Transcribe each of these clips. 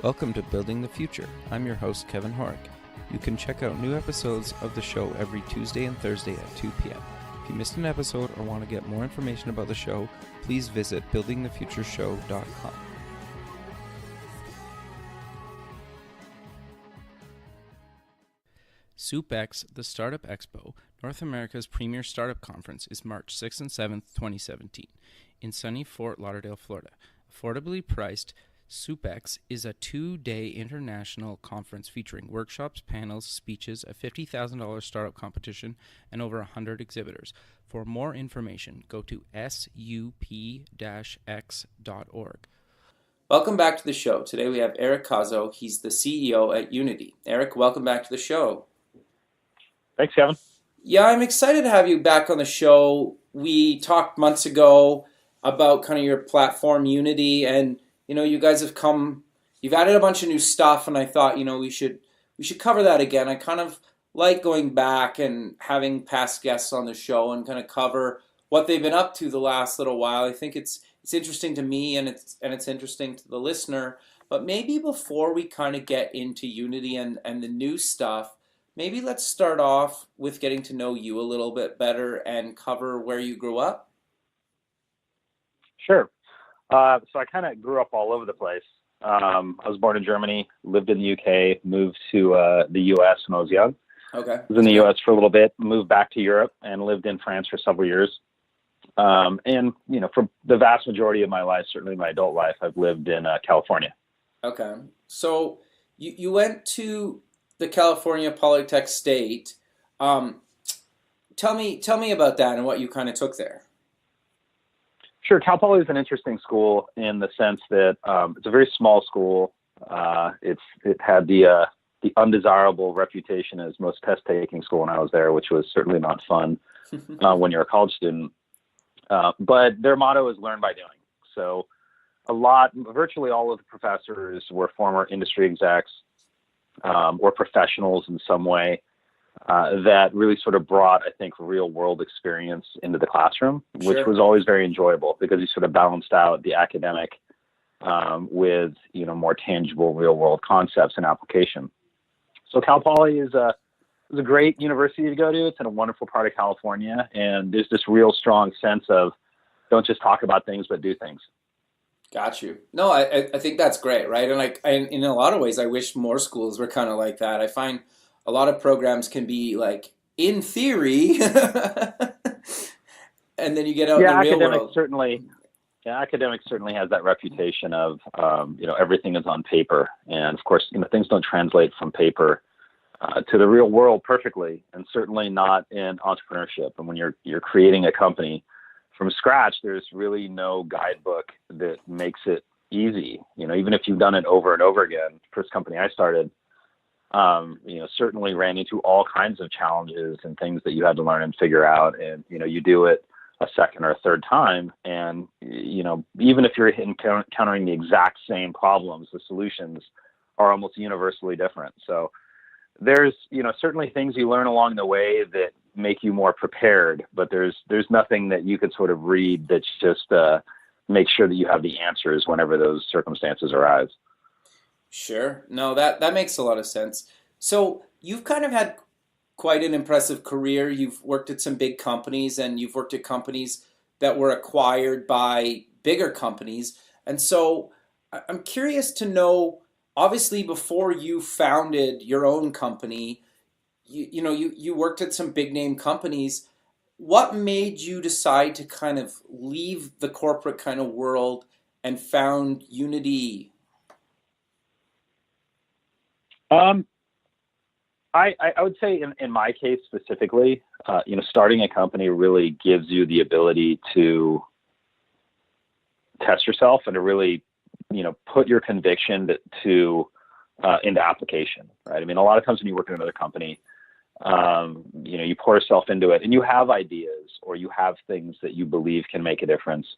Welcome to Building the Future. I'm your host, Kevin Horick. You can check out new episodes of the show every Tuesday and Thursday at 2 p.m. If you missed an episode or want to get more information about the show, please visit buildingthefutureshow.com. SoupX, the Startup Expo, North America's premier startup conference, is March 6th and 7th, 2017, in sunny Fort Lauderdale, Florida. Affordably priced, SoupX is a 2-day international conference featuring workshops, panels, speeches, a $50,000 startup competition, and over 100 exhibitors. For more information, go to sup-x.org. Welcome back to the show. Today we have Erik Caso. He's the CEO at Unity. Erik, welcome back to the show. Thanks, Kevin. Yeah, I'm excited to have you back on the show. We talked months ago about kind of your platform, Unity, and you guys you've added a bunch of new stuff, and I thought, we should cover that again. I kind of like going back and having past guests on the show and kind of cover what they've been up to the last little while. I think it's interesting to me and it's interesting to the listener. But maybe before we kind of get into Unity and the new stuff, maybe let's start off with getting to know you a little bit better and cover where you grew up. Sure. So I kind of grew up all over the place. I was born in Germany, lived in the UK, moved to the US when I was young. Okay. Was in the US for a little bit, moved back to Europe, and lived in France for several years. And for the vast majority of my life, certainly my adult life, I've lived in California. Okay. So you went to the California Polytech State. Tell me about that and what you kind of took there. Sure. Cal Poly is an interesting school in the sense that it's a very small school. It had the undesirable reputation as most test-taking school when I was there, which was certainly not fun when you're a college student. But their motto is learn by doing. So virtually all of the professors were former industry execs or professionals in some way. That really sort of brought, I think, real world experience into the classroom, which was always very enjoyable because you sort of balanced out the academic with, more tangible real world concepts and application. So Cal Poly is a great university to go to. It's in a wonderful part of California. And there's this real strong sense of don't just talk about things, but do things. Got you. No, I think that's great, right? And in a lot of ways, I wish more schools were kind of like that. I find a lot of programs can be like in theory, and then you get out in the real world. Academics certainly has that reputation of everything is on paper, and of course things don't translate from paper to the real world perfectly, and certainly not in entrepreneurship. And when you're creating a company from scratch, there's really no guidebook that makes it easy. Even if you've done it over and over again. First company I started, certainly ran into all kinds of challenges and things that you had to learn and figure out. And, you do it a second or a third time. And, even if you're encountering the exact same problems, the solutions are almost universally different. So there's, certainly things you learn along the way that make you more prepared, but there's nothing that you could sort of read that's just make sure that you have the answers whenever those circumstances arise. Sure. No, that makes a lot of sense. So you've kind of had quite an impressive career. You've worked at some big companies, and you've worked at companies that were acquired by bigger companies. And so I'm curious to know, obviously, before you founded your own company, you worked at some big name companies. What made you decide to kind of leave the corporate kind of world and found Unity? I would say in my case specifically, starting a company really gives you the ability to test yourself and to really, put your conviction into application, right? I mean, a lot of times when you work in another company, you pour yourself into it and you have ideas or you have things that you believe can make a difference.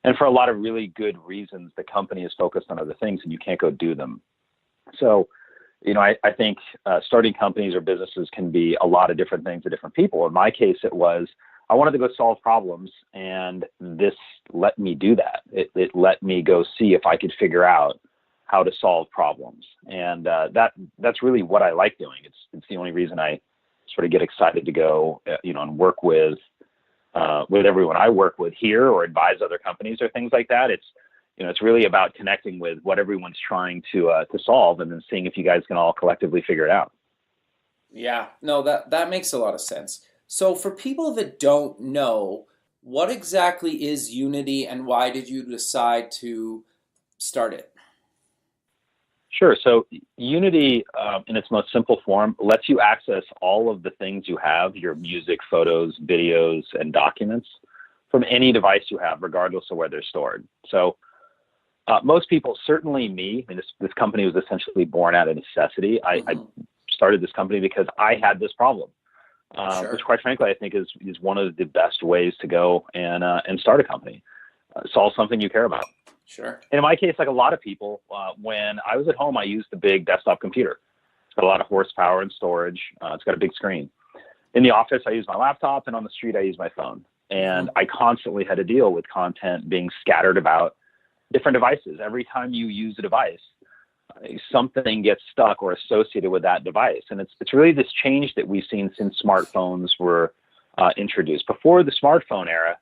And for a lot of really good reasons, the company is focused on other things and you can't go do them. So, I think starting companies or businesses can be a lot of different things to different people. In my case, it was I wanted to go solve problems, and this let me do that. It let me go see if I could figure out how to solve problems. And that's really what I like doing. It's the only reason I sort of get excited to go, and work with everyone I work with here or advise other companies or things like that. It's really about connecting with what everyone's trying to solve, and then seeing if you guys can all collectively figure it out. Yeah, no, that makes a lot of sense. So for people that don't know, what exactly is Unity and why did you decide to start it? Sure. So Unity, in its most simple form, lets you access all of the things you have, your music, photos, videos, and documents, from any device you have, regardless of where they're stored. So most people, certainly me, I mean, this company was essentially born out of necessity. I started this company because I had this problem, Sure. which, quite frankly, I think is one of the best ways to go and start a company. Solve something you care about. Sure. And in my case, like a lot of people, when I was at home, I used the big desktop computer. It's got a lot of horsepower and storage. It's got a big screen. In the office, I use my laptop, and on the street, I use my phone. And I constantly had to deal with content being scattered about different devices. Every time you use a device, something gets stuck or associated with that device. And it's really this change that we've seen since smartphones were introduced. Before the smartphone era,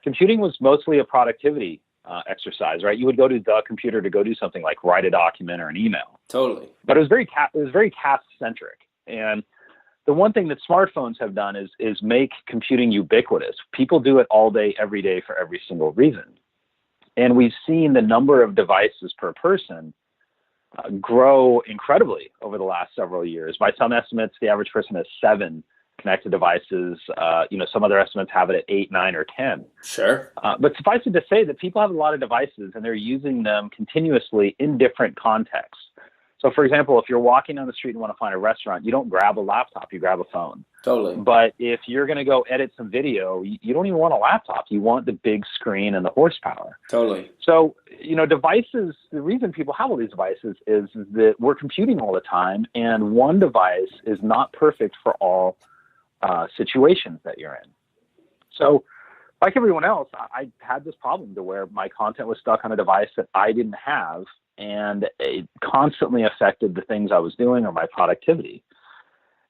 computing was mostly a productivity exercise, right? You would go to the computer to go do something like write a document or an email. Totally. But it was very task centric. And the one thing that smartphones have done is make computing ubiquitous. People do it all day, every day, for every single reason. And we've seen the number of devices per person grow incredibly over the last several years. By some estimates, the average person has 7 connected devices. Some other estimates have it at 8, 9, or 10. Sure. But suffice it to say that people have a lot of devices, and they're using them continuously in different contexts. So, for example, if you're walking down the street and want to find a restaurant, you don't grab a laptop, you grab a phone. Totally. But if you're going to go edit some video, you don't even want a laptop. You want the big screen and the horsepower. Totally. So, devices, the reason people have all these devices is that we're computing all the time, and one device is not perfect for all situations that you're in. So, like everyone else, I had this problem to where my content was stuck on a device that I didn't have, and it constantly affected the things I was doing or my productivity.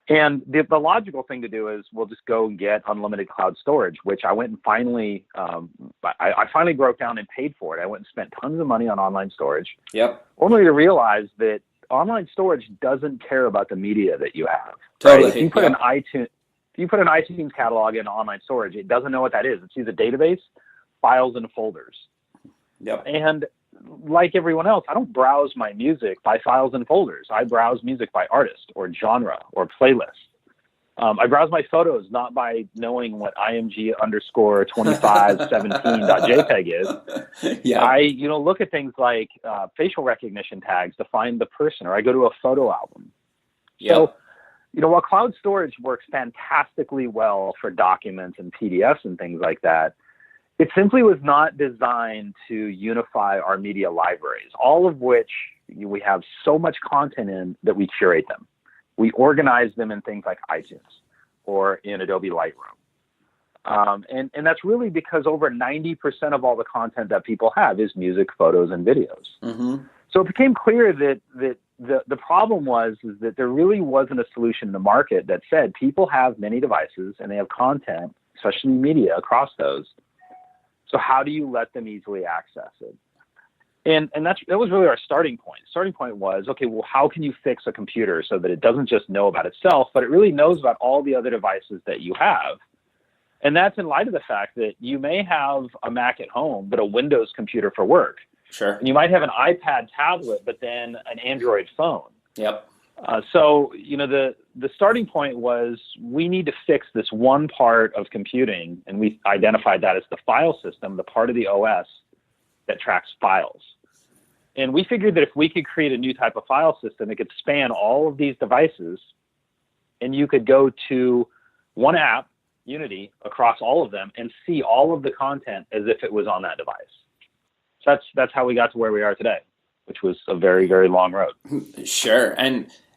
And the logical thing to do is we'll just go and get unlimited cloud storage, which I went and finally, I finally broke down and paid for it. I went and spent tons of money on online storage. Yep. Only to realize that online storage doesn't care about the media that you have. Totally. Right? If you put an iTunes catalog in online storage, it doesn't know what that is. It sees a database, files, and folders. Yep. And like everyone else, I don't browse my music by files and folders. I browse music by artist or genre or playlist. I browse my photos not by knowing what img_2517.jpg is. Yeah. I look at things like facial recognition tags to find the person, or I go to a photo album. Yep. So, while cloud storage works fantastically well for documents and PDFs and things like that, it simply was not designed to unify our media libraries, all of which we have so much content in that we curate them. We organize them in things like iTunes or in Adobe Lightroom. And that's really because over 90% of all the content that people have is music, photos, and videos. Mm-hmm. So it became clear that the problem is that there really wasn't a solution in the market that said people have many devices and they have content, especially media, across those. So how do you let them easily access it? And that was really our starting point. Starting point was, okay, well, how can you fix a computer so that it doesn't just know about itself, but it really knows about all the other devices that you have? And that's in light of the fact that you may have a Mac at home, but a Windows computer for work. Sure. And you might have an iPad tablet, but then an Android phone. Yep. So, the starting point was we need to fix this one part of computing, and we identified that as the file system, the part of the OS that tracks files. And we figured that if we could create a new type of file system, it could span all of these devices, and you could go to one app, Unity, across all of them and see all of the content as if it was on that device. So that's how we got to where we are today, which was a very, very long road. Sure.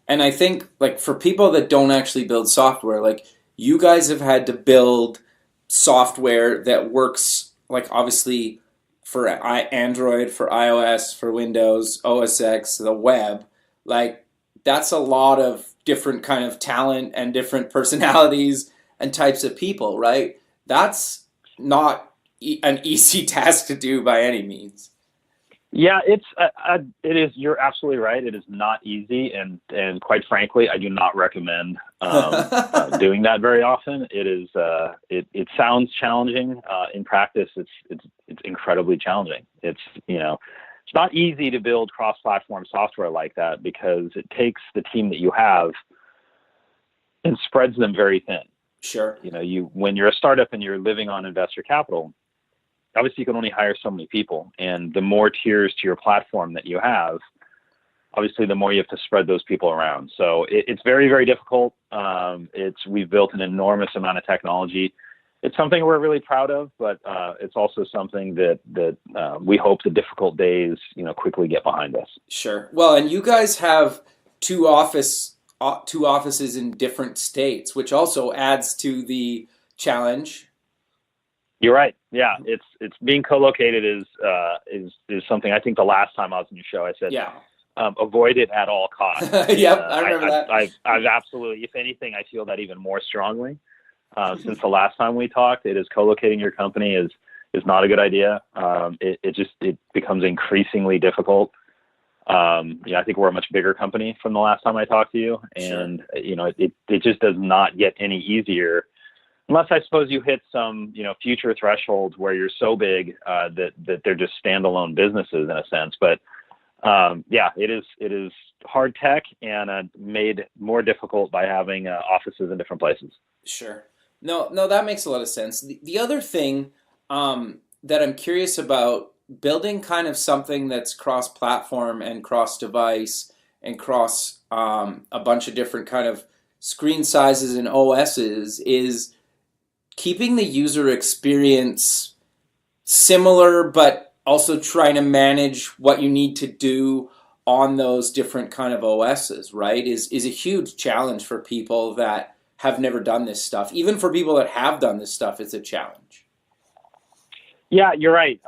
And I think, like, for people that don't actually build software, like, you guys have had to build software that works, like, obviously for Android, for iOS, for Windows, OS X, the web. Like that's a lot of different kind of talent and different personalities and types of people, right? That's not an easy task to do by any means. Yeah, it is. You're absolutely right. It is not easy, and quite frankly, I do not recommend doing that very often. It is. It sounds challenging. In practice, it's incredibly challenging. It's not easy to build cross-platform software like that because it takes the team that you have and spreads them very thin. Sure. When you're a startup and you're living on investor capital, obviously you can only hire so many people, and the more tiers to your platform that you have, obviously the more you have to spread those people around. So it's very, very difficult. We've built an enormous amount of technology. It's something we're really proud of, but it's also something that we hope the difficult days quickly get behind us. Sure. Well, and you guys have two offices in different states, which also adds to the challenge. You're right. Yeah, it's being co-located is something. I think the last time I was on your show, I said, Yeah. Avoid it at all costs. Yep, I remember that. I've absolutely, if anything, I feel that even more strongly since the last time we talked. It is co-locating your company is not a good idea. It becomes increasingly difficult. I think we're a much bigger company from the last time I talked to you, and sure. It just does not get any easier. Unless I suppose you hit some, future thresholds where you're so big that they're just standalone businesses in a sense. But it is hard tech and made more difficult by having offices in different places. Sure. No, that makes a lot of sense. The other thing that I'm curious about, building kind of something that's cross-platform and cross-device and cross a bunch of different kind of screen sizes and OSs, is keeping the user experience similar, but also trying to manage what you need to do on those different kind of OSs, right? Is a huge challenge for people that have never done this stuff. Even for people that have done this stuff, it's a challenge. Yeah, you're right.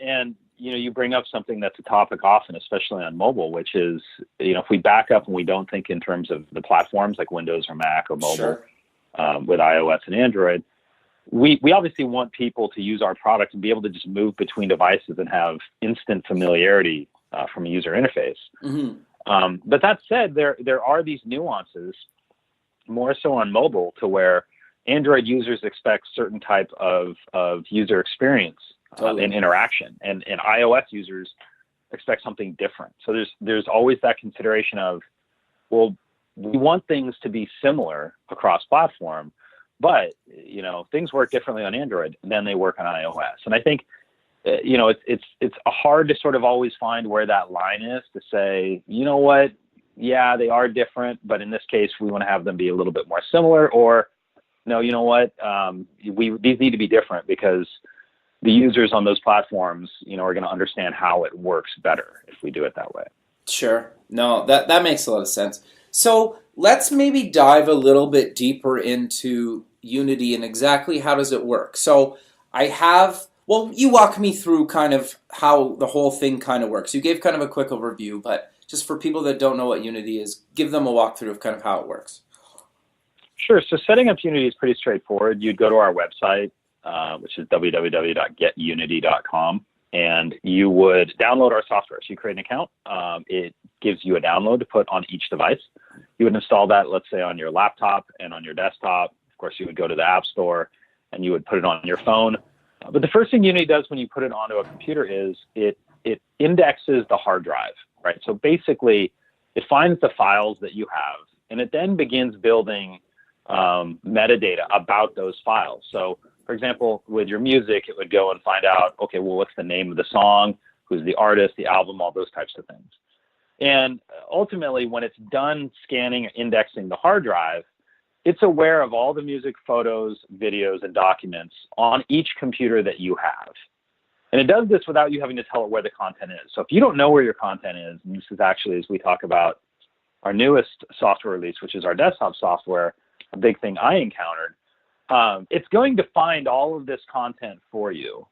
And you bring up something that's a topic often, especially on mobile, which is, if we back up and we don't think in terms of the platforms like Windows or Mac or mobile, Sure. With iOS and Android, we obviously want people to use our product and be able to just move between devices and have instant familiarity from a user interface. Mm-hmm. But that said, there are these nuances, more so on mobile, to where Android users expect certain type of user experience Totally. and interaction, and iOS users expect something different. So there's always that consideration of, well, we want things to be similar across platform, but things work differently on Android than they work on iOS. And I think it's hard to sort of always find where that line is to say, what, yeah, they are different, but in this case we want to have them be a little bit more similar, or no, what, these need to be different because the users on those platforms are going to understand how it works better if we do it that way. Sure. No, that makes a lot of sense. So let's maybe dive a little bit deeper into Unity and exactly how does it work. So you walk me through kind of how the whole thing kind of works. You gave kind of a quick overview, but just for people that don't know what Unity is, give them a walkthrough of kind of how it works. Sure. So setting up Unity is pretty straightforward. You'd go to our website, which is www.getunity.com. And you would download our software. So you create an account. It gives you a download to put on each device. You would install that, let's say, on your laptop and on your desktop. Of course, you would go to the App Store and you would put it on your phone. But the first thing Unity does when you put it onto a computer is it indexes the hard drive, right? So basically, it finds the files that you have, and it then begins building metadata about those files. So for example, with your music, it would go and find out, okay, well, what's the name of the song, who's the artist, the album, all those types of things. And ultimately, when it's done scanning or indexing the hard drive, it's aware of all the music, photos, videos, and documents on each computer that you have. And it does this without you having to tell it where the content is. So if you don't know where your content is, and this is actually, as we talk about our newest software release, which is our desktop software, a big thing I encountered, it's going to find all of this content for you.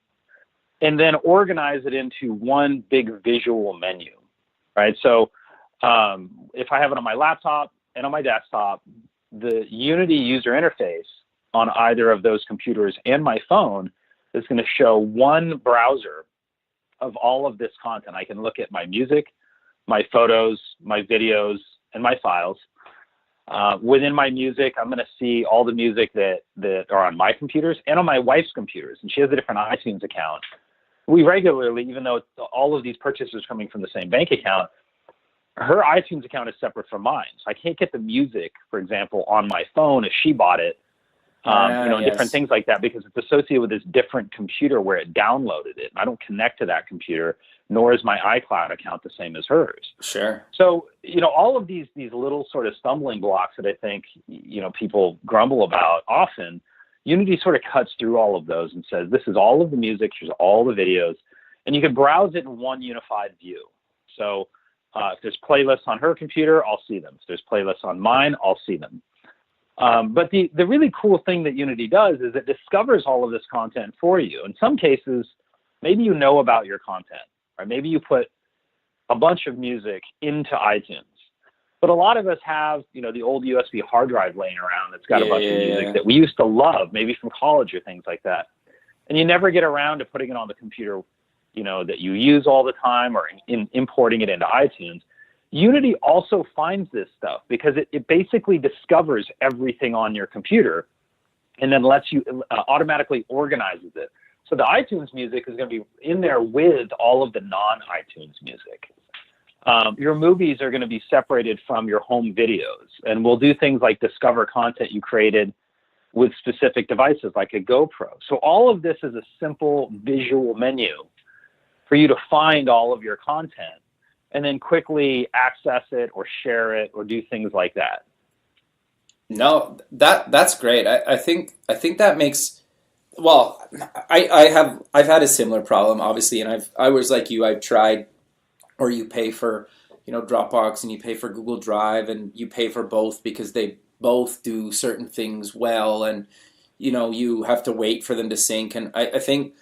and then organize it into one big visual menu, right? So if I have it on my laptop and on my desktop, the Unity user interface on either of those computers and my phone is going to show one browser of all of this content. I can look at my music, my photos, my videos, and my files. Within my music, I'm going to see all the music that are on my computers and on my wife's computers. And she has a different iTunes account. We regularly, even though all of these purchases are coming from the same bank account, her iTunes account is separate from mine. So I can't get the music, for example, on my phone if she bought it, and different things like that, because it's associated with this different computer where it downloaded it. I don't connect to that computer, nor is my iCloud account the same as hers. Sure. So, all of these little sort of stumbling blocks that I think, people grumble about often, Unity sort of cuts through all of those and says, this is all of the music, here's all the videos, and you can browse it in one unified view. So if there's playlists on her computer, I'll see them. If there's playlists on mine, I'll see them. But the really cool thing that Unity does is it discovers all of this content for you. In some cases, maybe you know about your content, or maybe you put a bunch of music into iTunes. But a lot of us have, the old USB hard drive laying around that's got a bunch of music that we used to love, maybe from college or things like that. And you never get around to putting it on the computer, that you use all the time, or importing it into iTunes. Unity also finds this stuff because it basically discovers everything on your computer and then lets you automatically organizes it. So the iTunes music is going to be in there with all of the non-iTunes music. Your movies are going to be separated from your home videos, and we'll do things like discover content you created with specific devices like a GoPro. So all of this is a simple visual menu for you to find all of your content and then quickly access it or share it or do things like that. No, that's great. I think that makes, well, I've had a similar problem, obviously, and I was like you. I've tried, or you pay for Dropbox and you pay for Google Drive, and you pay for both because they both do certain things well, and you have to wait for them to sync. And I think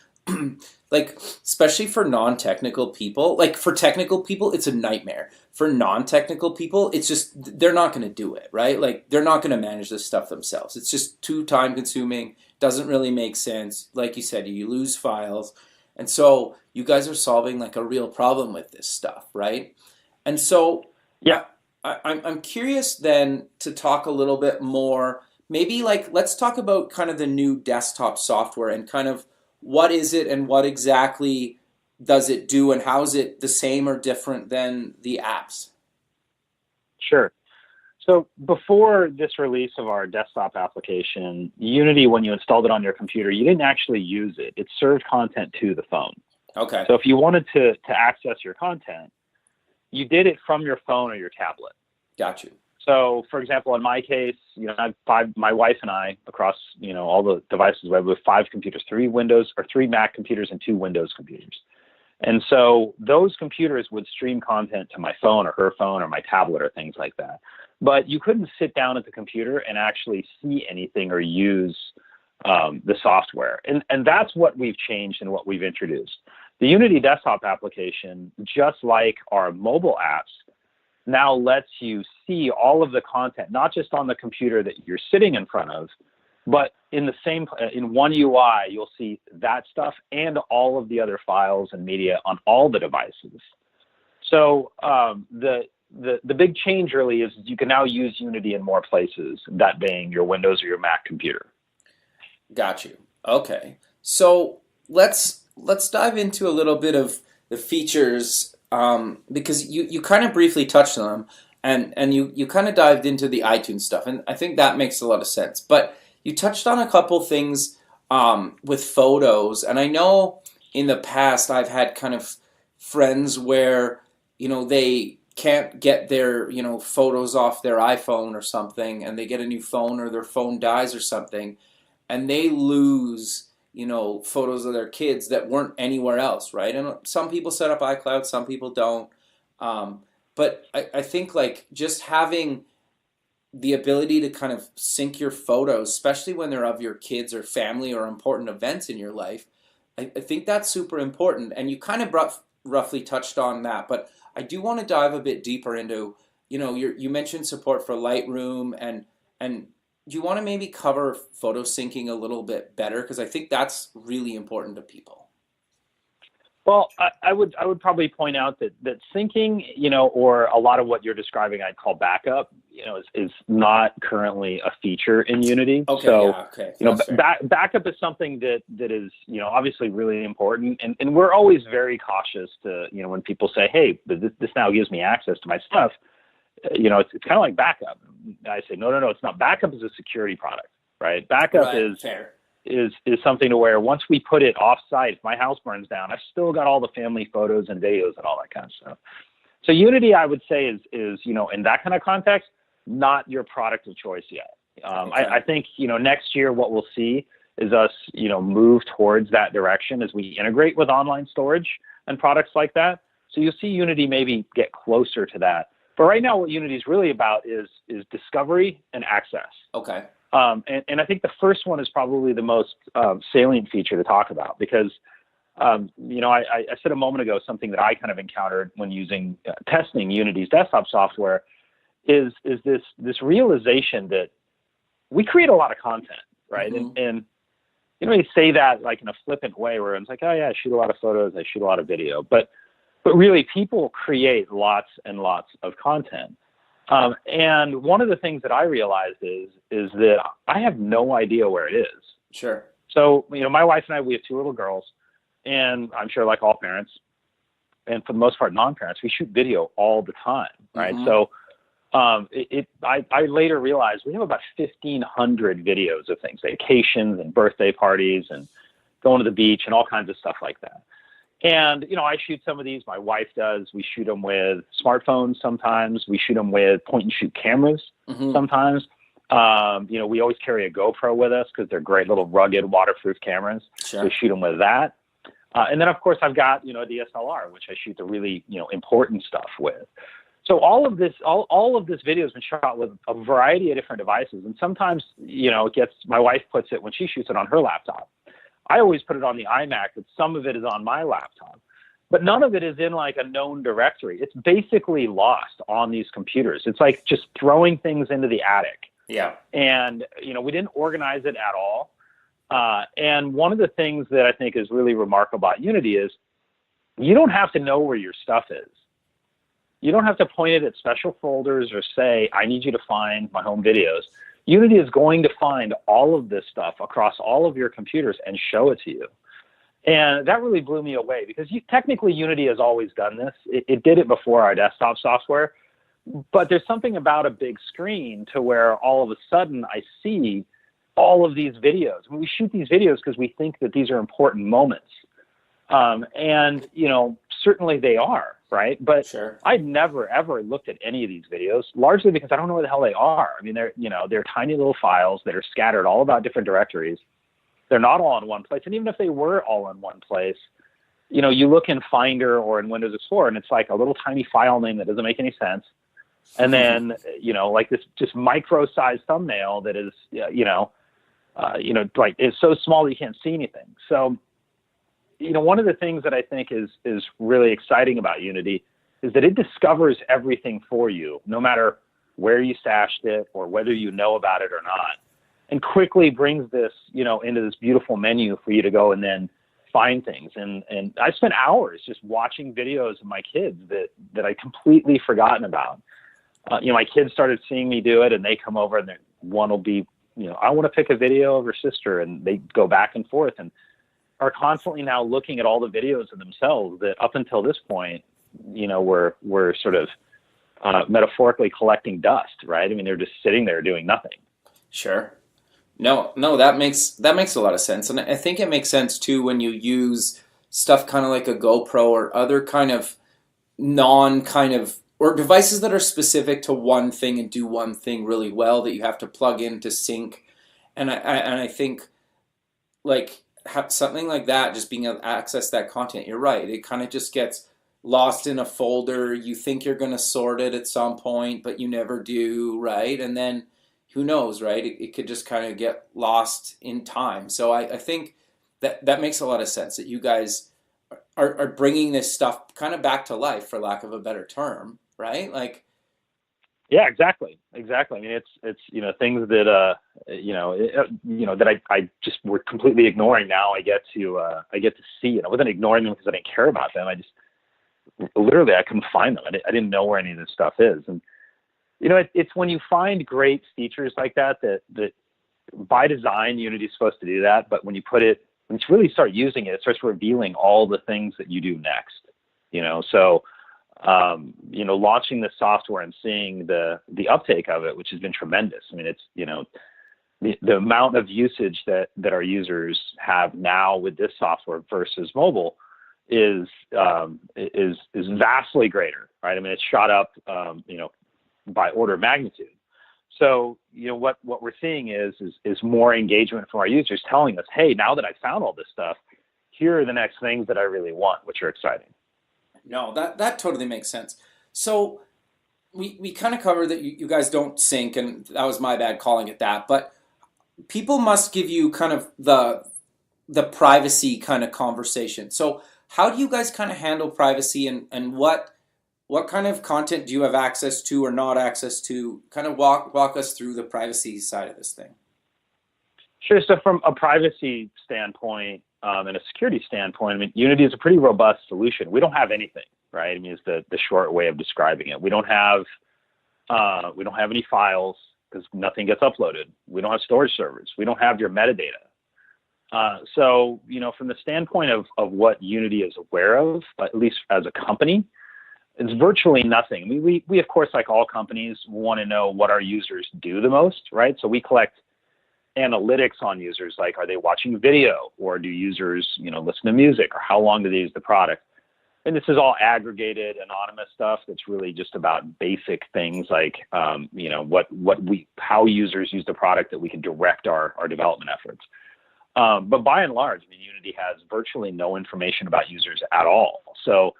like, especially for non-technical people, like for technical people, it's a nightmare. For non-technical people, it's just, they're not going to do it, right? Like, they're not going to manage this stuff themselves. It's just too time consuming, doesn't really make sense. Like you said, you lose files. And so you guys are solving like a real problem with this stuff, right? And so yeah, I'm curious then to talk a little bit more, maybe like, let's talk about kind of the new desktop software and kind of what is it and what exactly does it do, and how is it the same or different than the apps? Sure. So before this release of our desktop application, Unity, when you installed it on your computer, you didn't actually use it. It served content to the phone. Okay. So if you wanted to access your content, you did it from your phone or your tablet. Got you. So, for example, in my case, I have my wife and I across, all the devices. We have 5 computers, 3 Mac computers and 2 Windows computers. And so those computers would stream content to my phone or her phone or my tablet or things like that. But you couldn't sit down at the computer and actually see anything or use the software. And that's what we've changed and what we've introduced. The Unity desktop application, just like our mobile apps, now lets you see all of the content, not just on the computer that you're sitting in front of, but in one UI, you'll see that stuff and all of the other files and media on all the devices. So the big change really is you can now use Unity in more places, that being your Windows or your Mac computer. Got you. Okay. So let's dive into a little bit of the features, because you kind of briefly touched on them, and you kind of dived into the iTunes stuff, and I think that makes a lot of sense. But you touched on a couple things with photos, and I know in the past I've had kind of friends where they can't get their photos off their iPhone or something, and they get a new phone or their phone dies or something, and they lose photos of their kids that weren't anywhere else, right? And some people set up iCloud, some people don't. But I think like just having the ability to kind of sync your photos, especially when they're of your kids or family or important events in your life, I think that's super important, and you kind of roughly touched on that, but I do want to dive a bit deeper into, you mentioned support for Lightroom, and do you want to maybe cover photo syncing a little bit better? Because I think that's really important to people. Well, I would probably point out that syncing, or a lot of what you're describing, I'd call backup, is not currently a feature in Unity. Okay, So, yeah, okay, that's fair. backup is something that is, obviously really important, and we're always very cautious to, when people say, hey, this now gives me access to my stuff, it's kind of like backup. I say, no, it's not. Backup is a security product, right? Backup Right, is fair. is is something to where once we put it off site, if my house burns down, I've still got all the family photos and videos and all that kind of stuff. So Unity, I would say, is in that kind of context, not your product of choice yet. Okay. I think next year what we'll see is us move towards that direction as we integrate with online storage and products like that. So you'll see Unity maybe get closer to that. But right now, what Unity is really about is discovery and access. Okay. And I think the first one is probably the most salient feature to talk about because, I said a moment ago something that I kind of encountered when using testing Unity's desktop software is this realization that we create a lot of content, right? Mm-hmm. And you say that like in a flippant way where it's like, oh yeah, I shoot a lot of photos, I shoot a lot of video, but really people create lots and lots of content. And one of the things that I realized is that I have no idea where it is. Sure. So, my wife and I, we have two little girls, and I'm sure like all parents, and for the most part, non-parents, we shoot video all the time, right? Mm-hmm. So, I later realized we have about 1,500 videos of things, vacations and birthday parties and going to the beach and all kinds of stuff like that. And, I shoot some of these, my wife does. We shoot them with smartphones sometimes. We shoot them with point and shoot cameras Mm-hmm. sometimes. We always carry a GoPro with us because they're great little rugged waterproof cameras. Sure. We shoot them with that. And then of course I've got, a DSLR, which I shoot the really, important stuff with. So all of this video has been shot with a variety of different devices. And sometimes, my wife puts it when she shoots it on her laptop. I always put it on the iMac, but some of it is on my laptop. But none of it is in like a known directory. It's basically lost on these computers. It's like just throwing things into the attic. Yeah. And, we didn't organize it at all. And one of the things that I think is really remarkable about Unity is you don't have to know where your stuff is. You don't have to point it at special folders or say, I need you to find my home videos. Unity is going to find all of this stuff across all of your computers and show it to you. And that really blew me away because technically Unity has always done this. It did it before our desktop software, but there's something about a big screen to where all of a sudden I see all of these videos. I mean, we shoot these videos because we think that these are important moments. And, certainly they are, right? But Sure. I'd never, ever looked at any of these videos, largely because I don't know where the hell they are. I mean, they're tiny little files that are scattered all about different directories. They're not all in one place. And even if they were all in one place, you look in Finder or in Windows Explorer and it's like a little tiny file name that doesn't make any sense. And then, like this just micro-sized thumbnail that is, like it's so small that you can't see anything. So, one of the things that I think is really exciting about Unity is that it discovers everything for you, no matter where you stashed it or whether you know about it or not, and quickly brings this, into this beautiful menu for you to go and then find things. And I spent hours just watching videos of my kids that I completely forgotten about. My kids started seeing me do it and they come over and one will be, I want to pick a video of her sister, and they go back and forth and are constantly now looking at all the videos of themselves that up until this point, were sort of metaphorically collecting dust, right? I mean, they're just sitting there doing nothing. Sure. No, that makes a lot of sense. And I think it makes sense too when you use stuff kind of like a GoPro or other kind of or devices that are specific to one thing and do one thing really well that you have to plug in to sync. And I think like something like that, just being able to access that content, you're right. It kind of just gets lost in a folder. You think you're going to sort it at some point, but you never do, right? And then who knows, right? It could just kind of get lost in time. So I think that makes a lot of sense that you guys are bringing this stuff kind of back to life, for lack of a better term, right? Like, Yeah, exactly. I mean, it's things that that I just were completely ignoring. Now I get to see, and I wasn't ignoring them because I didn't care about them. I just literally I couldn't find them. I didn't know where any of this stuff is, and it's when you find great features like that by design Unity is supposed to do that, but when you really start using it, it starts revealing all the things that you do next. So launching the software and seeing the uptake of it, which has been tremendous. I mean, it's the amount of usage that our users have now with this software versus mobile is vastly greater, right? I mean, it's shot up, by order of magnitude. So, what we're seeing is more engagement from our users telling us, hey, now that I found all this stuff, here are the next things that I really want, which are exciting. no, that totally makes sense. So we kind of covered that you guys don't sync, and that was my bad calling it that. But people must give you kind of the privacy kind of conversation. So how do you guys kind of handle privacy, and what kind of content do you have access to or not access to? Kind of walk us through the privacy side of this thing. Sure. So from a privacy standpoint and a security standpoint, I mean, Unity is a pretty robust solution. We don't have anything, right? I mean, it's the short way of describing it. We don't have any files because nothing gets uploaded. We don't have storage servers. We don't have your metadata. So, from the standpoint of what Unity is aware of, at least as a company, it's virtually nothing. I mean, we of course, like all companies, want to know what our users do the most, right? So we collect analytics on users, like are they watching video, or do users, listen to music, or how long do they use the product? And this is all aggregated, anonymous stuff that's really just about basic things like, how users use the product that we can direct our development efforts. But by and large, I mean, Unity has virtually no information about users at all. So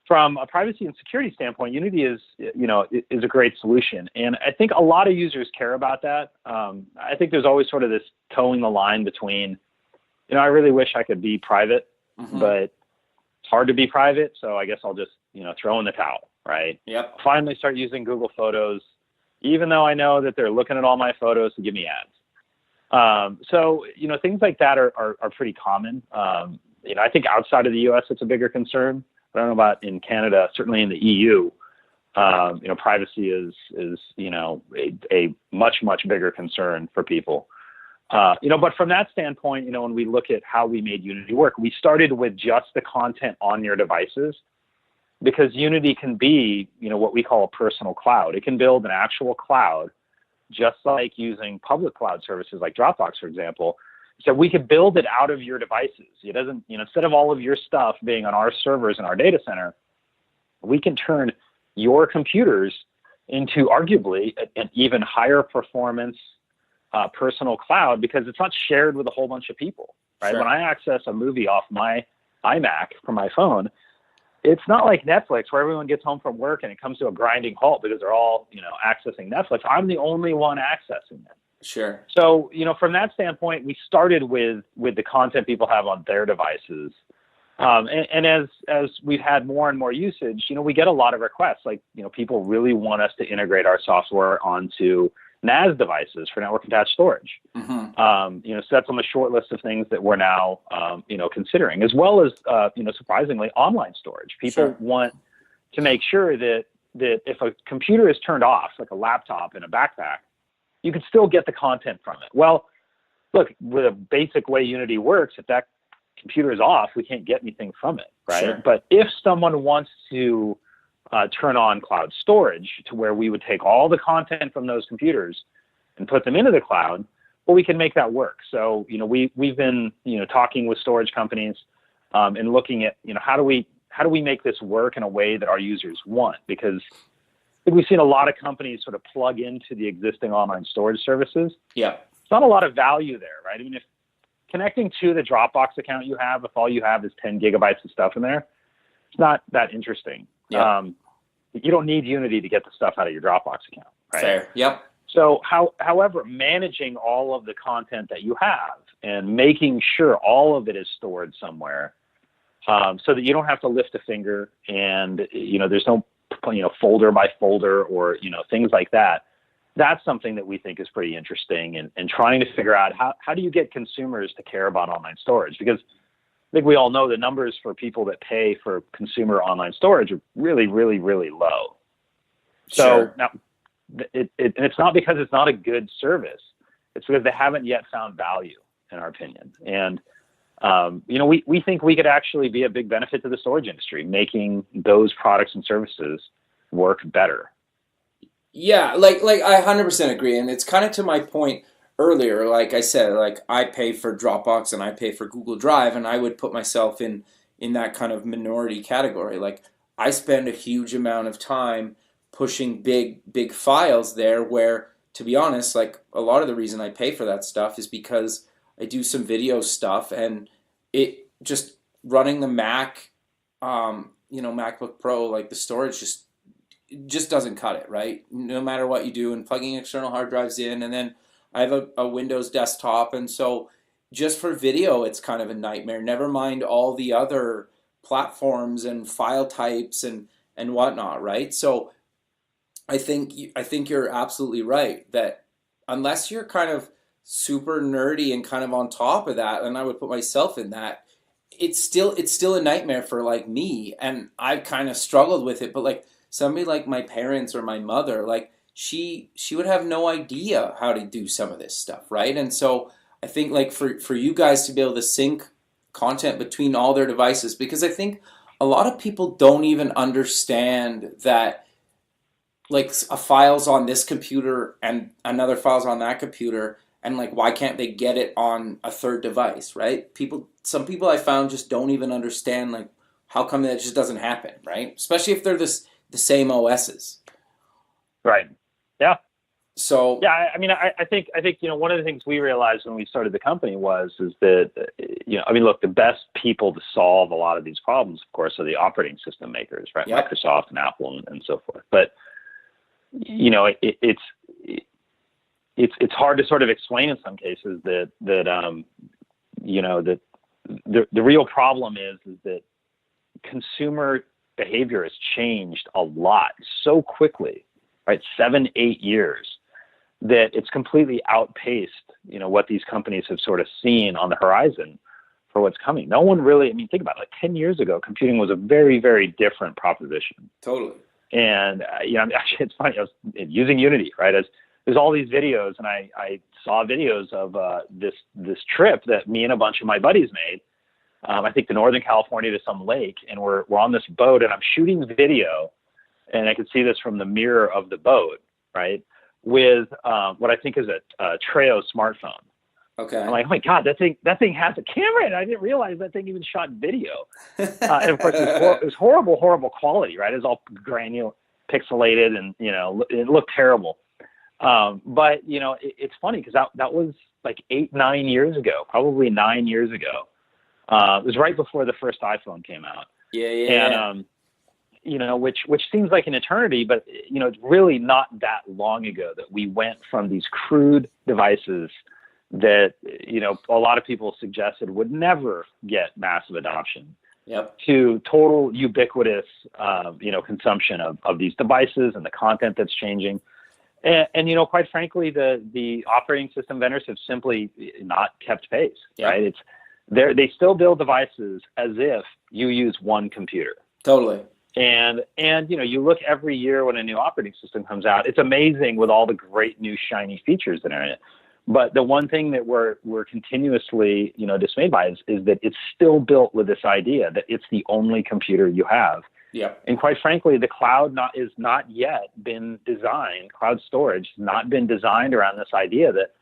from a privacy and security standpoint, Unity is a great solution. And I think a lot of users care about that. I think there's always sort of this towing the line between, I really wish I could be private, but it's hard to be private. So I guess I'll just, throw in the towel, right? Yep. Finally start using Google Photos, even though I know that they're looking at all my photos to give me ads. So, things like that are pretty common. I think outside of the US, it's a bigger concern. I don't know about in Canada, certainly in the EU, privacy is a much bigger concern for people. But from that standpoint, when we look at how we made Unity work, we started with just the content on your devices, because Unity can be, what we call a personal cloud. It can build an actual cloud, just like using public cloud services like Dropbox, for example. So we could build it out of your devices. It doesn't, instead of all of your stuff being on our servers in our data center, we can turn your computers into arguably an even higher performance personal cloud, because it's not shared with a whole bunch of people, right? Sure. When I access a movie off my iMac from my phone, it's not like Netflix where everyone gets home from work and it comes to a grinding halt because they're all, accessing Netflix. I'm the only one accessing it. Sure. So, from that standpoint, we started with the content people have on their devices. And as we've had more and more usage, we get a lot of requests. Like, people really want us to integrate our software onto NAS devices for network attached storage. So that's on the short list of things that we're now, considering, as well as, surprisingly, online storage. People want to make sure that if a computer is turned off, like a laptop in a backpack, you can still get the content from it. Well, look, with a basic way Unity works, if that computer is off, we can't get anything from it, right? Sure. But if someone wants to turn on cloud storage to where we would take all the content from those computers and put them into the cloud, well, we can make that work. So, we've been, talking with storage companies and looking at, how do we make this work in a way that our users want? Because I think we've seen a lot of companies sort of plug into the existing online storage services. Yeah. It's not a lot of value there, right? I mean, if connecting to the Dropbox account you have, if all you have is 10 gigabytes of stuff in there, it's not that interesting. Yeah. You don't need Unity to get the stuff out of your Dropbox account, right? Fair. Yep. So however, managing all of the content that you have and making sure all of it is stored somewhere, so that you don't have to lift a finger, and there's no folder by folder or things like that. That's something that we think is pretty interesting, and trying to figure out how do you get consumers to care about online storage, because I think we all know the numbers for people that pay for consumer online storage are really, really, really low. So Sure. now, and it's not because it's not a good service. It's because they haven't yet found value, in our opinion. And we think we could actually be a big benefit to the storage industry, making those products and services work better. Yeah, like I 100% agree, and it's kind of to my point earlier. Like I said, like I pay for Dropbox and I pay for Google Drive, and I would put myself in that kind of minority category. Like I spend a huge amount of time pushing big files there. Where, to be honest, like a lot of the reason I pay for that stuff is because I do some video stuff, and it just running the Mac, MacBook Pro, like the storage just doesn't cut it, right? No matter what you do, and plugging external hard drives in, and then I have a Windows desktop, and so just for video, it's kind of a nightmare. Never mind all the other platforms and file types and whatnot, right? So I think you're absolutely right that unless you're kind of super nerdy and kind of on top of that, and I would put myself in that, it's still a nightmare for like me, and I've kind of struggled with it. But like somebody like my parents or my mother, like she would have no idea how to do some of this stuff, right? And so I think like for you guys to be able to sync content between all their devices, because I think a lot of people don't even understand that like a file's on this computer and another file's on that computer, and like why can't they get it on a third device, right? Some people I found just don't even understand like how come that just doesn't happen, right? Especially if they're the same OSs. Right. Yeah. So Yeah. I mean, I think one of the things we realized when we started the company is that look, the best people to solve a lot of these problems, of course, are the operating system makers, right? Yep. Microsoft and Apple and so forth. But it's hard to sort of explain in some cases that the real problem is that consumer behavior has changed a lot so quickly, right? 7-8 years, that it's completely outpaced what these companies have sort of seen on the horizon for what's coming. No one really, I mean, think about it, like 10 years ago, computing was a very, very different proposition. totally. And actually, it's funny. I was using Unity, right? As there's all these videos, and I saw videos of this trip that me and a bunch of my buddies made. I think to Northern California, to some lake, and we're on this boat, and I'm shooting video, and I could see this from the mirror of the boat, right? With what I think is a Treo smartphone. Okay. I'm like, oh my God, that thing has a camera, and I didn't realize that thing even shot video. And of course, it was horrible quality, right? It was all granular, pixelated, and it looked terrible. But it's funny because that was like 8-9 years ago, probably 9 years ago. It was right before the first iPhone came out. Yeah. And which seems like an eternity, but it's really not that long ago that we went from these crude devices that a lot of people suggested would never get massive adoption. Yep. To total ubiquitous consumption of these devices and the content that's changing. And quite frankly, the operating system vendors have simply not kept pace. Yep. Right? They still build devices as if you use one computer. Totally. And you look every year when a new operating system comes out, it's amazing with all the great new shiny features that are in it. But the one thing that we're continuously dismayed by is that it's still built with this idea that it's the only computer you have. Yeah. And quite frankly, the cloud is not yet been designed. Cloud storage has not been designed around this idea that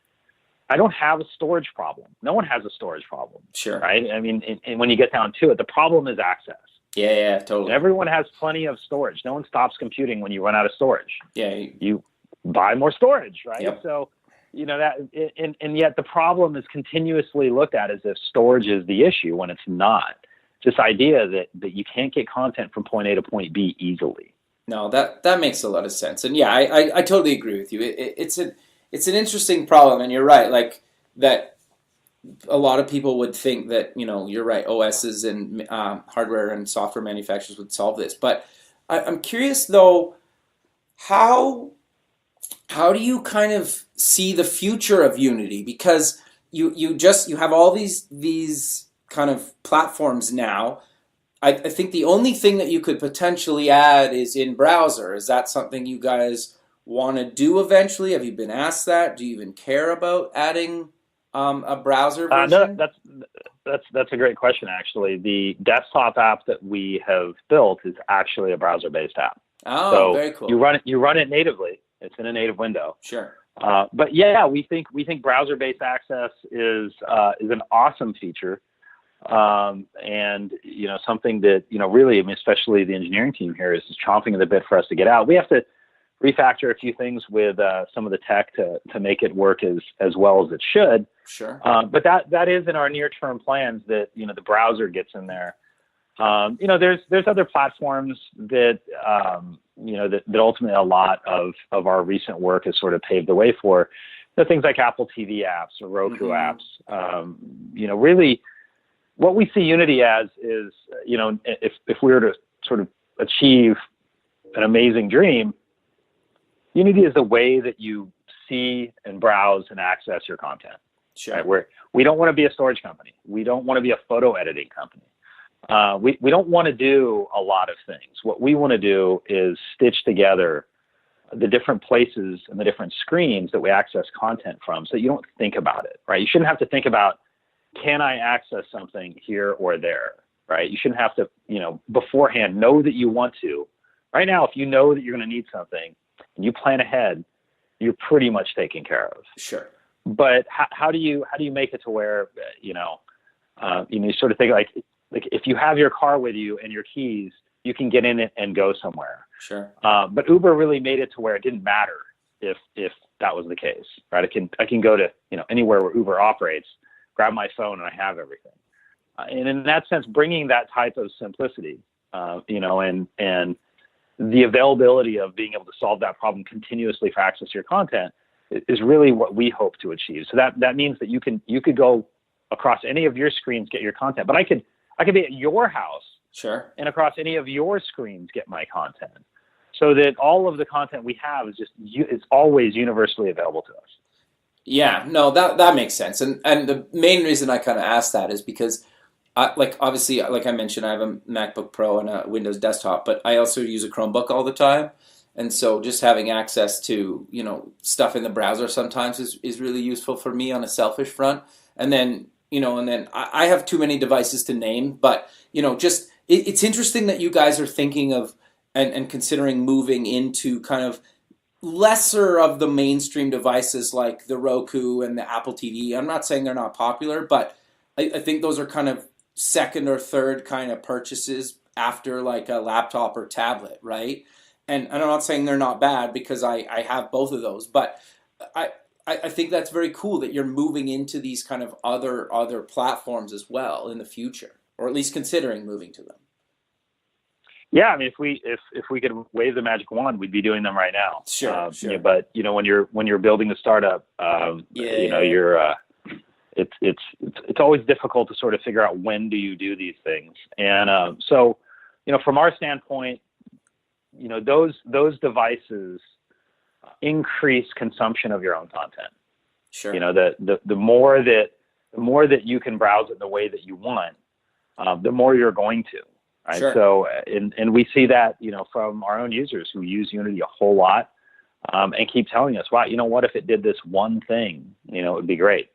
I don't have a storage problem. No one has a storage problem. Sure. Right. I mean, and when you get down to it, the problem is access. Yeah, totally. Everyone has plenty of storage. No one stops computing when you run out of storage. Yeah. You buy more storage, right? Yep. So, that, and yet the problem is continuously looked at as if storage is the issue when it's not. This idea that you can't get content from point A to point B easily. No, that makes a lot of sense. And yeah, I totally agree with you. It's an interesting problem, and you're right. Like that, a lot of people would think that, you're right, OSs and hardware and software manufacturers would solve this. But I'm curious though, how how do you kind of see the future of Unity? Because you have all these kind of platforms now. I think the only thing that you could potentially add is in browser. Is that something you guys want to do eventually? Have you been asked that? Do you even care about adding a browser No, version? that's a great question. Actually, the desktop app that we have built is actually a browser-based app. Oh, So very cool. you run it natively. It's in a native window. Sure. But yeah, we think browser-based access is an awesome feature, and something that really, I mean, especially the engineering team here is chomping at the bit for us to get out. We have to refactor a few things with some of the tech to make it work as well as it should. Sure. But that is in our near-term plans that the browser gets in there. There's other platforms that that ultimately a lot of our recent work has sort of paved the way for. Things like Apple TV apps or Roku apps. Really, what we see Unity as is, if we were to sort of achieve an amazing dream, Unity is the way that you see and browse and access your content. Sure. Right? We don't want to be a storage company. We don't want to be a photo editing company. We don't want to do a lot of things. What we want to do is stitch together the different places and the different screens that we access content from so that you don't think about it, right? You shouldn't have to think about, can I access something here or there, right? You shouldn't have to, beforehand know that you want to. Right now, if you know that you're going to need something and you plan ahead, you're pretty much taken care of. Sure. But how do you make it to where, you sort of think like if you have your car with you and your keys, you can get in it and go somewhere. Sure. But Uber really made it to where it didn't matter if that was the case, right? I can go to anywhere where Uber operates, grab my phone, and I have everything. And in that sense, bringing that type of simplicity, and the availability of being able to solve that problem continuously for access to your content is really what we hope to achieve. So that means that you could go across any of your screens, get your content, but I could be at your house. Sure. And across any of your screens, get my content, so that all of the content we have is it's always universally available to us. Yeah, no, that makes sense. And the main reason I kind of asked that is because, obviously, like I mentioned, I have a MacBook Pro and a Windows desktop, but I also use a Chromebook all the time. And so just having access to, stuff in the browser sometimes is really useful for me on a selfish front. And then, I have too many devices to name, but, it's interesting that you guys are thinking of and considering moving into kind of lesser of the mainstream devices like the Roku and the Apple TV. I'm not saying they're not popular, but I think those are kind of second or third kind of purchases after like a laptop or tablet, right? And I'm not saying they're not bad because I have both of those, but I think that's very cool that you're moving into these kind of other platforms as well in the future, or at least considering moving to them. Yeah, I mean, if we could wave the magic wand, we'd be doing them right now. Sure. But when you're building a startup, you're it's always difficult to sort of figure out when do you do these things. And so from our standpoint, those devices increase consumption of your own content. Sure. The more that you can browse it the way that you want, the more you're going to. Right. Sure. So, and we see that, from our own users who use Unity a whole lot, and keep telling us, wow, what if it did this one thing, it would be great.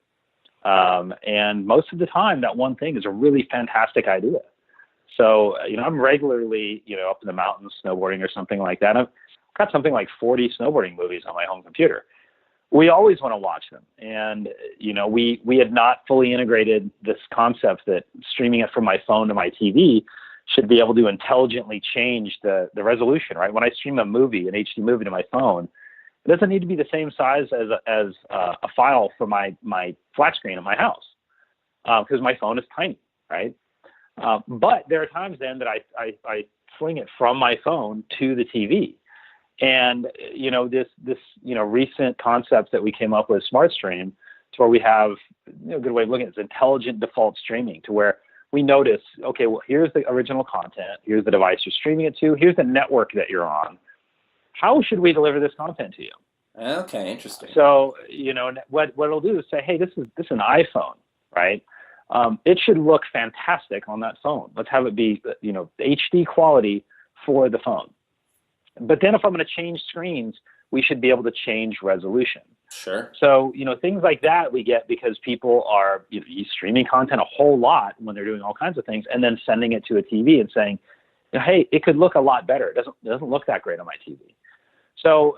And most of the time that one thing is a really fantastic idea. So, I'm regularly, up in the mountains snowboarding or something like that. I've got something like 40 snowboarding movies on my home computer. We always want to watch them. And, we had not fully integrated this concept that streaming it from my phone to my TV should be able to intelligently change the resolution, right? When I stream a movie, an HD movie to my phone, it doesn't need to be the same size as a file for my flat screen at my house, because my phone is tiny, right? But there are times then that I fling it from my phone to the TV. And, this recent concept that we came up with, SmartStream, to where we have, a good way of looking at it is intelligent default streaming, to where we notice, okay, well, here's the original content, here's the device you're streaming it to, here's the network that you're on. How should we deliver this content to you? Okay, interesting. So, what it'll do is say, hey, this is an iPhone, right? It should look fantastic on that phone. Let's have it be, HD quality for the phone. But then if I'm going to change screens, we should be able to change resolution. Sure. So, things like that we get because people are streaming content a whole lot when they're doing all kinds of things, and then sending it to a TV and saying, hey, it could look a lot better. It doesn't look that great on my TV. So,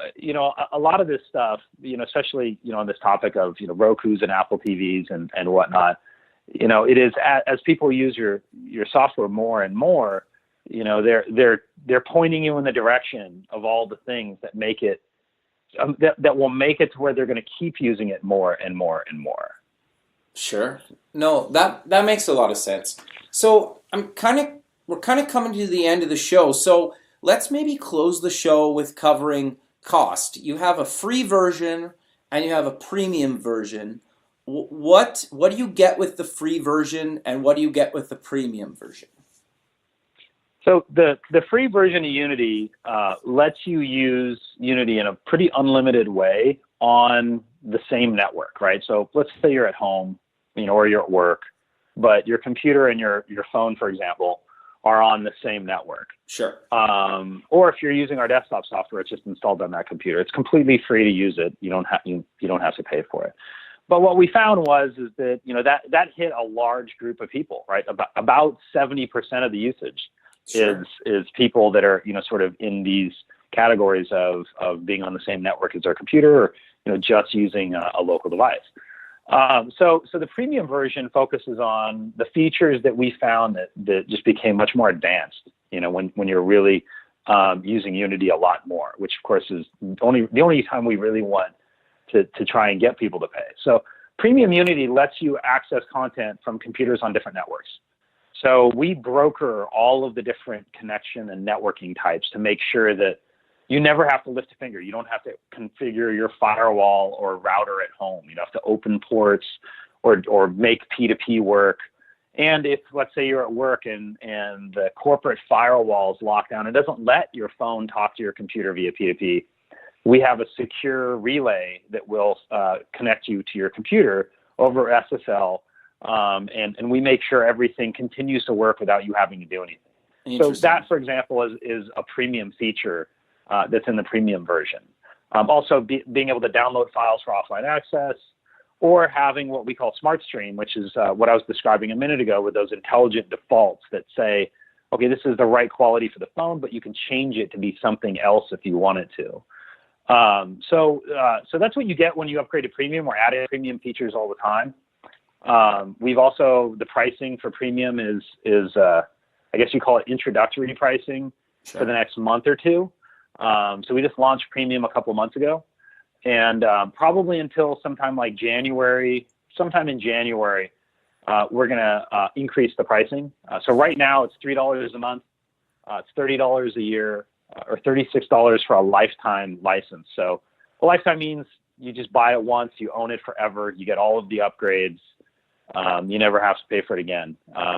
a lot of this stuff, especially, on this topic of, Rokus and Apple TVs and whatnot, it is as people use your software more and more, they're pointing you in the direction of all the things that make it, that will make it to where they're going to keep using it more and more and more. Sure. No, that makes a lot of sense. So we're kind of coming to the end of the show. So let's maybe close the show with covering cost. You have a free version and you have a premium version. What do you get with the free version and what do you get with the premium version? So the free version of Unity lets you use Unity in a pretty unlimited way on the same network, right? So let's say you're at home, or you're at work, but your computer and your phone, for example, are on the same network. Sure. Or if you're using our desktop software, it's just installed on that computer. It's completely free to use it. You don't have to pay for it. But what we found is that that hit a large group of people, right? About 70% of the usage. Sure. is people that are sort of in these categories of being on the same network as their computer, or just using a local device. So the premium version focuses on the features that we found that just became much more advanced. When you're really using Unity a lot more, which of course is the only time we really want to try and get people to pay. So premium Unity lets you access content from computers on different networks. So we broker all of the different connection and networking types to make sure that you never have to lift a finger. You don't have to configure your firewall or router at home. You don't have to open ports or make P2P work. And if, let's say, you're at work and the corporate firewall is locked down, it doesn't let your phone talk to your computer via P2P. We have a secure relay that will connect you to your computer over SSL. And we make sure everything continues to work without you having to do anything. So that, for example, is a premium feature that's in the premium version. Also, being able to download files for offline access, or having what we call Smart Stream, which is what I was describing a minute ago with those intelligent defaults that say, okay, this is the right quality for the phone, but you can change it to be something else if you want it to. So that's what you get when you upgrade to premium. We're adding premium features all the time. We've also, the pricing for premium is I guess you call it introductory pricing. Sure. For the next month or two. So we just launched premium a couple months ago, and probably until sometime in January, we're going to increase the pricing. So right now it's $3 a month. It's $30 a year, or $36 for a lifetime license. So a lifetime means you just buy it once, you own it forever, you get all of the upgrades. You never have to pay for it again.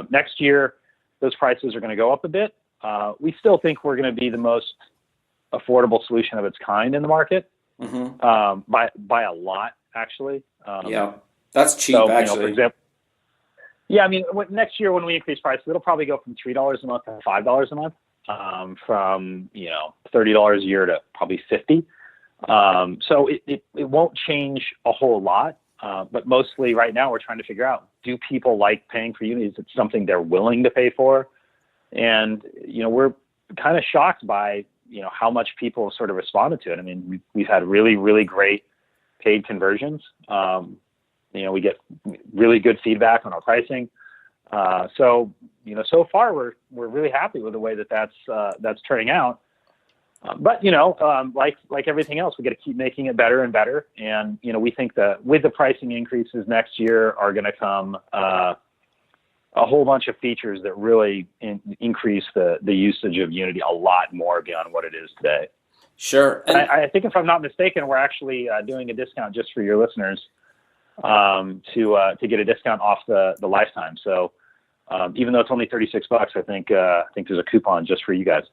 Next year, those prices are going to go up a bit. We still think we're going to be the most affordable solution of its kind in the market, by a lot, actually. Yeah, that's cheap, so, actually. For example, next year when we increase prices, it'll probably go from $3 a month to $5 a month, from $30 a year to probably $50. So it won't change a whole lot. But mostly right now we're trying to figure out, do people like paying for Unity? Is it something they're willing to pay for? And, we're kind of shocked by, how much people have sort of responded to it. I mean, we've had really, really great paid conversions. We get really good feedback on our pricing. So far we're really happy with the way that's turning out. But like everything else, we got to keep making it better and better. And we think that with the pricing increases next year are going to come a whole bunch of features that really increase the usage of Unity a lot more beyond what it is today. Sure. And I think, if I'm not mistaken, we're actually doing a discount just for your listeners. to get a discount off the lifetime. So even though it's only $36, I think there's a coupon just for you guys.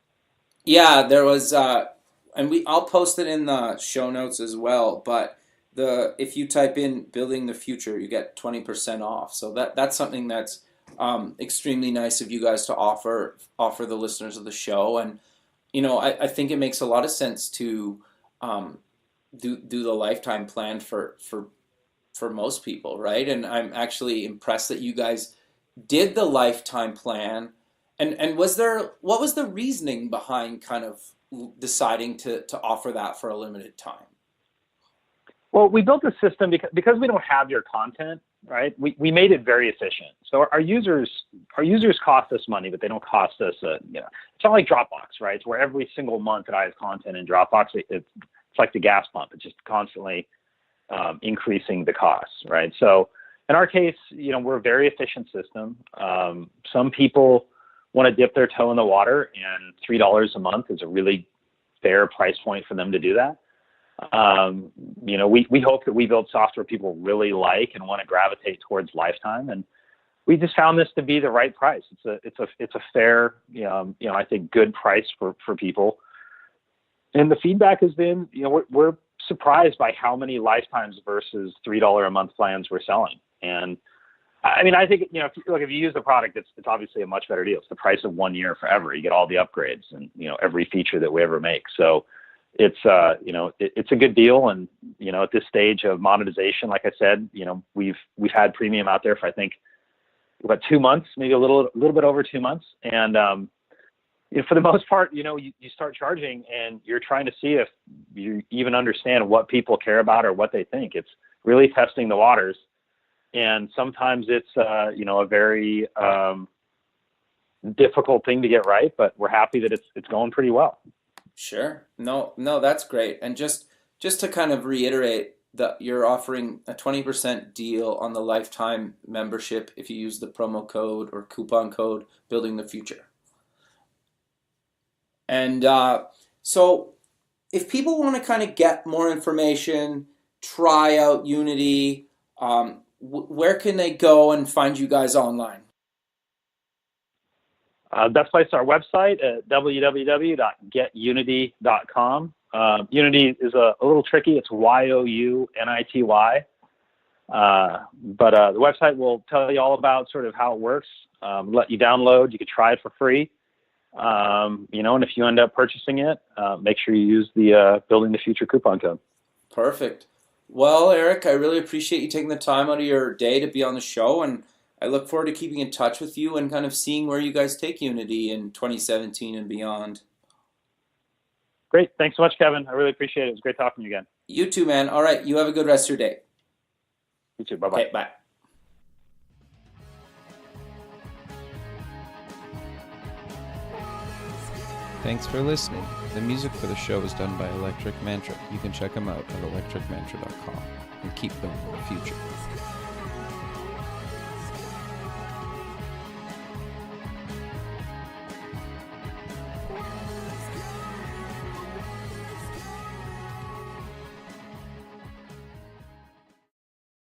Yeah, there was, and I'll post it in the show notes as well. But if you type in "building the future," you get 20% off. So that's something that's extremely nice of you guys to offer the listeners of the show. And I think it makes a lot of sense to do the lifetime plan for most people, right? And I'm actually impressed that you guys did the lifetime plan. And what was the reasoning behind kind of deciding to offer that for a limited time? Well, we built a system because we don't have your content, right? We made it very efficient. So our users cost us money, but they don't cost us it's not like Dropbox, right? It's where every single month that I have content in Dropbox, it's like the gas pump. It's just constantly increasing the costs, right? So in our case, we're a very efficient system. Some people want to dip their toe in the water, and $3 a month is a really fair price point for them to do that. We hope that we build software people really like and want to gravitate towards lifetime, and we just found this to be the right price. It's a fair, I think good price for people. And the feedback has been, we're surprised by how many lifetimes versus $3 a month plans we're selling. And I mean, I think, if you use the product, it's obviously a much better deal. It's the price of 1 year forever. You get all the upgrades and, every feature that we ever make. So it's a good deal. And, at this stage of monetization, like I said, we've had premium out there for, I think, about 2 months, maybe a little bit over 2 months. And, for the most part, you start charging and you're trying to see if you even understand what people care about or what they think. It's really testing the waters. And sometimes it's, a very difficult thing to get right, but we're happy that it's going pretty well. Sure. No, that's great. And just to kind of reiterate that you're offering a 20% deal on the lifetime membership if you use the promo code or coupon code Building the Future. And so if people want to kind of get more information, try out Unity, where can they go and find you guys online? Best place is our website at www.getunity.com. Unity is a little tricky. It's Younity. But the website will tell you all about sort of how it works, let you download. You could try it for free. And if you end up purchasing it, make sure you use the Building the Future coupon code. Perfect. Well, Erik, I really appreciate you taking the time out of your day to be on the show, and I look forward to keeping in touch with you and kind of seeing where you guys take Unity in 2017 and beyond. Great. Thanks so much, Kevin. I really appreciate it. It was great talking to you again. You too, man. All right. You have a good rest of your day. You too. Bye-bye. Okay, bye. Thanks for listening. The music for the show is done by Electric Mantra. You can check them out at electricmantra.com and keep building the future.